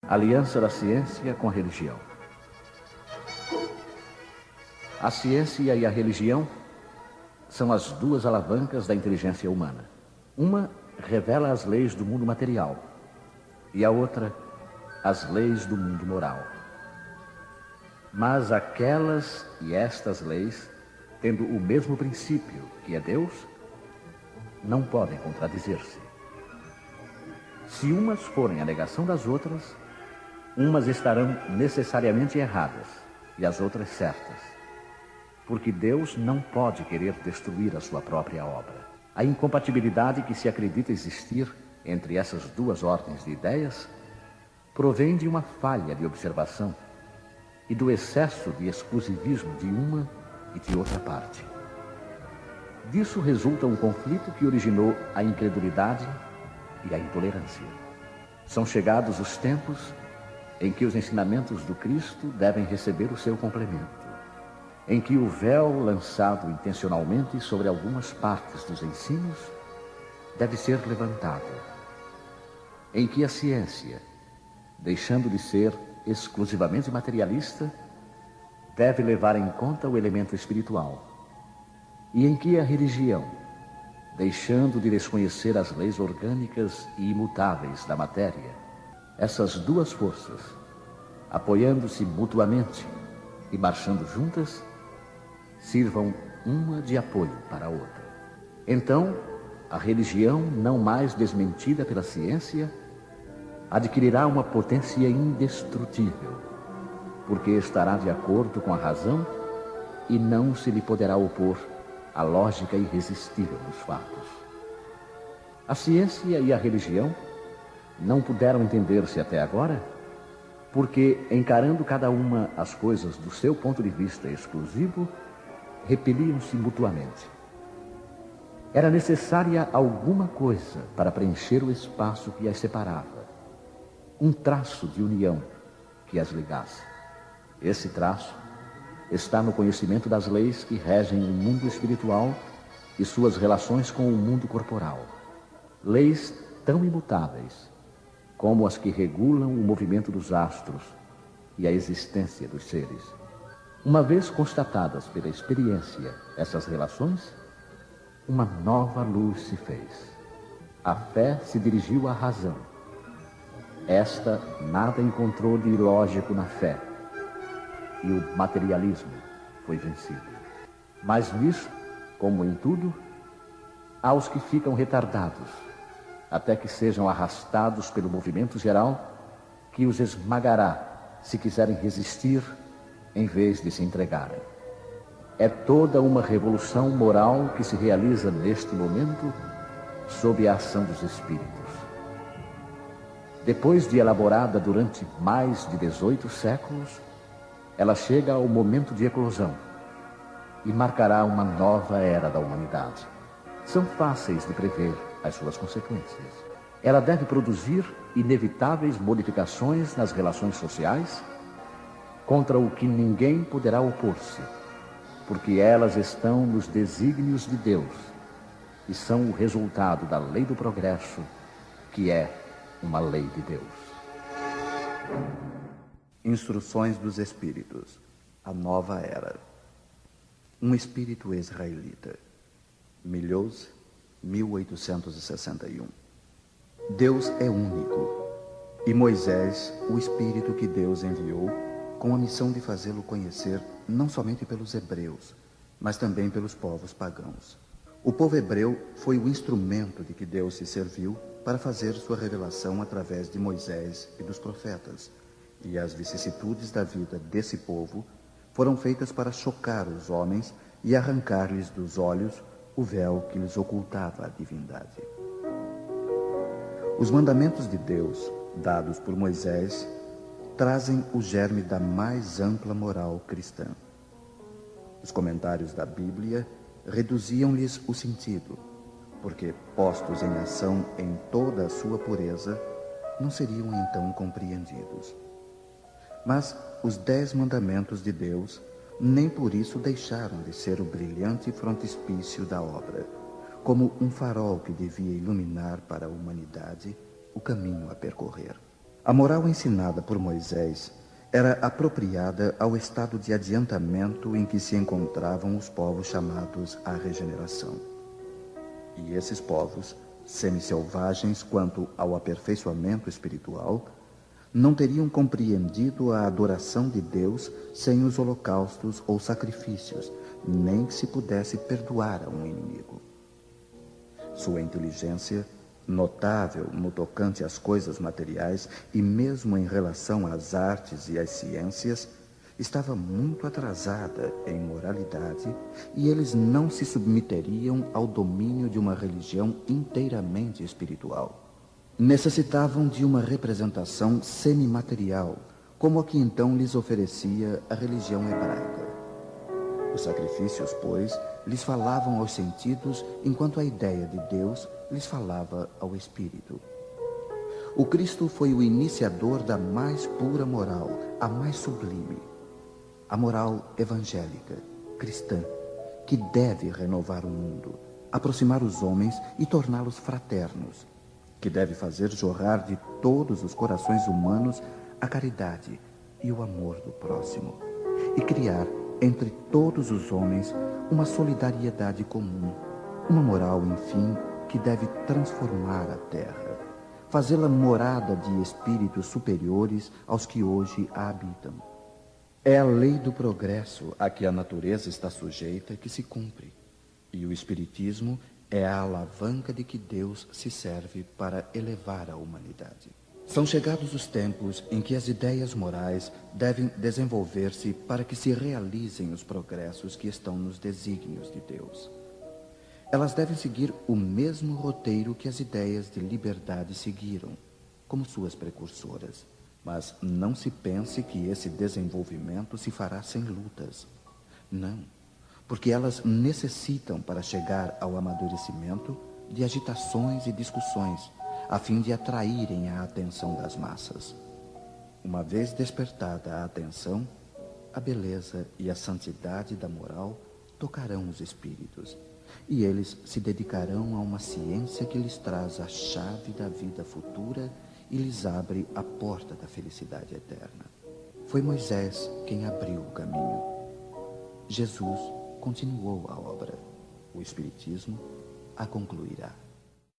Aliança da ciência com a religião. A ciência e a religião são as duas alavancas da inteligência humana. Uma revela as leis do mundo material e a outra as leis do mundo moral. Mas aquelas e estas leis, tendo o mesmo princípio, que é Deus, não podem contradizer-se. Se umas forem a negação das outras, umas estarão necessariamente erradas e as outras certas, porque Deus não pode querer destruir a sua própria obra. A incompatibilidade que se acredita existir entre essas duas ordens de ideias provém de uma falha de observação e do excesso de exclusivismo de uma e de outra parte. Disso resulta um conflito que originou a incredulidade e a intolerância. São chegados os tempos em que os ensinamentos do Cristo devem receber o seu complemento, em que o véu lançado intencionalmente sobre algumas partes dos ensinos deve ser levantado, em que a ciência, deixando de ser exclusivamente materialista, deve levar em conta o elemento espiritual, e em que a religião, deixando de desconhecer as leis orgânicas e imutáveis da matéria, essas duas forças, apoiando-se mutuamente e marchando juntas, sirvam uma de apoio para a outra. Então, a religião, não mais desmentida pela ciência, adquirirá uma potência indestrutível, porque estará de acordo com a razão e não se lhe poderá opor a lógica irresistível dos fatos. A ciência e a religião não puderam entender-se até agora, porque, encarando cada uma as coisas do seu ponto de vista exclusivo, repeliam-se mutuamente. Era necessária alguma coisa para preencher o espaço que as separava, um traço de união que as ligasse. Esse traço está no conhecimento das leis que regem o mundo espiritual e suas relações com o mundo corporal. Leis tão imutáveis como as que regulam o movimento dos astros e a existência dos seres. Uma vez constatadas pela experiência essas relações, uma nova luz se fez. A fé se dirigiu à razão. Esta nada encontrou de ilógico na fé, e o materialismo foi vencido. Mas nisso, como em tudo, há os que ficam retardados, até que sejam arrastados pelo movimento geral que os esmagará se quiserem resistir em vez de se entregarem. É toda uma revolução moral que se realiza neste momento sob a ação dos espíritos. Depois de elaborada durante mais de 18 séculos, ela chega ao momento de eclosão e marcará uma nova era da humanidade. São fáceis de prever as suas consequências. Ela deve produzir inevitáveis modificações nas relações sociais, contra o que ninguém poderá opor-se, porque elas estão nos desígnios de Deus e são o resultado da lei do progresso, que é uma lei de Deus. Instruções dos Espíritos. A Nova Era. Um espírito israelita. Milhouse, 1861. Deus é único, e Moisés, o espírito que Deus enviou, com a missão de fazê-lo conhecer não somente pelos hebreus, mas também pelos povos pagãos. O povo hebreu foi o instrumento de que Deus se serviu para fazer sua revelação através de Moisés e dos profetas, e as vicissitudes da vida desse povo foram feitas para chocar os homens e arrancar-lhes dos olhos o véu que lhes ocultava a divindade. Os mandamentos de Deus, dados por Moisés, trazem o germe da mais ampla moral cristã. Os comentários da Bíblia reduziam-lhes o sentido, porque, postos em ação em toda a sua pureza, não seriam então compreendidos. Mas os 10 mandamentos de Deus nem por isso deixaram de ser o brilhante frontispício da obra, como um farol que devia iluminar para a humanidade o caminho a percorrer. A moral ensinada por Moisés era apropriada ao estado de adiantamento em que se encontravam os povos chamados à regeneração. E esses povos, semi-selvagens quanto ao aperfeiçoamento espiritual, não teriam compreendido a adoração de Deus sem os holocaustos ou sacrifícios, nem que se pudesse perdoar a um inimigo. Sua inteligência, notável no tocante às coisas materiais e mesmo em relação às artes e às ciências, estava muito atrasada em moralidade e eles não se submeteriam ao domínio de uma religião inteiramente espiritual. Necessitavam de uma representação semimaterial, como a que então lhes oferecia a religião hebraica. Os sacrifícios, pois, lhes falavam aos sentidos, enquanto a ideia de Deus lhes falava ao espírito. O Cristo foi o iniciador da mais pura moral, a mais sublime, a moral evangélica, cristã, que deve renovar o mundo, aproximar os homens e torná-los fraternos, que deve fazer jorrar de todos os corações humanos a caridade e o amor do próximo, e criar entre todos os homens uma solidariedade comum, uma moral, enfim, que deve transformar a terra, fazê-la morada de espíritos superiores aos que hoje a habitam. É a lei do progresso a que a natureza está sujeita que se cumpre, e o espiritismo é a alavanca de que Deus se serve para elevar a humanidade. São chegados os tempos em que as ideias morais devem desenvolver-se para que se realizem os progressos que estão nos desígnios de Deus. Elas devem seguir o mesmo roteiro que as ideias de liberdade seguiram, como suas precursoras. Mas não se pense que esse desenvolvimento se fará sem lutas. Não, porque elas necessitam, para chegar ao amadurecimento, de agitações e discussões, a fim de atraírem a atenção das massas. Uma vez despertada a atenção, a beleza e a santidade da moral tocarão os espíritos, e eles se dedicarão a uma ciência que lhes traz a chave da vida futura e lhes abre a porta da felicidade eterna. Foi Moisés quem abriu o caminho. Jesus continuou a obra. O Espiritismo a concluirá.